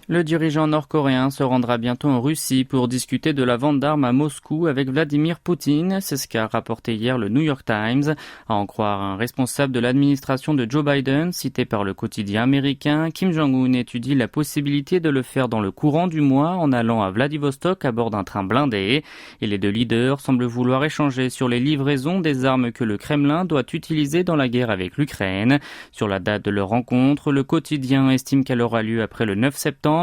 Le dirigeant nord-coréen se rendra bientôt en Russie pour discuter de la vente d'armes à Moscou avec Vladimir Poutine. C'est ce qu'a rapporté hier le New York Times. À en croire un responsable de l'administration de Joe Biden, cité par le quotidien américain, Kim Jong-un étudie la possibilité de le faire dans le courant du mois en allant à Vladivostok à bord d'un train blindé. Et les deux leaders semblent vouloir échanger sur les livraisons des armes que le Kremlin doit utiliser dans la guerre avec l'Ukraine. Sur la date de leur rencontre, le quotidien estime qu'elle aura lieu après le 9 septembre.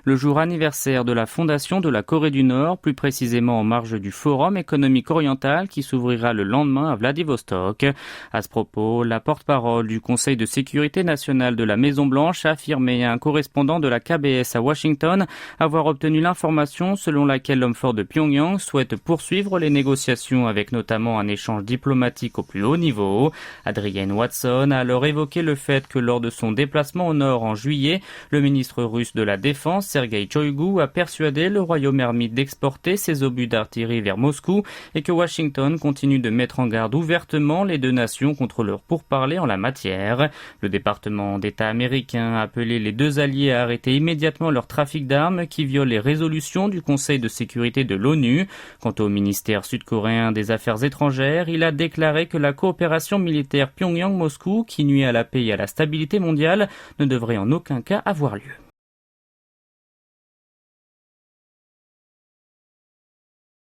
Le jour anniversaire de la fondation de la Corée du Nord, plus précisément en marge du Forum économique oriental qui s'ouvrira le lendemain à Vladivostok. À ce propos, la porte-parole du Conseil de sécurité nationale de la Maison-Blanche a affirmé à un correspondant de la KBS à Washington avoir obtenu l'information selon laquelle l'homme fort de Pyongyang souhaite poursuivre les négociations avec notamment un échange diplomatique au plus haut niveau. Adrienne Watson a alors évoqué le fait que lors de son déplacement au nord en juillet, le ministre russe de la Défense, Sergei Shoigu, a persuadé le royaume ermite d'exporter ses obus d'artillerie vers Moscou et que Washington continue de mettre en garde ouvertement les deux nations contre leurs pourparlers en la matière. Le département d'État américain a appelé les deux alliés à arrêter immédiatement leur trafic d'armes qui viole les résolutions du Conseil de sécurité de l'ONU. Quant au ministère sud-coréen des Affaires étrangères, il a déclaré que la coopération militaire Pyongyang-Moscou, qui nuit à la paix et à la stabilité mondiale, ne devrait en aucun cas avoir lieu.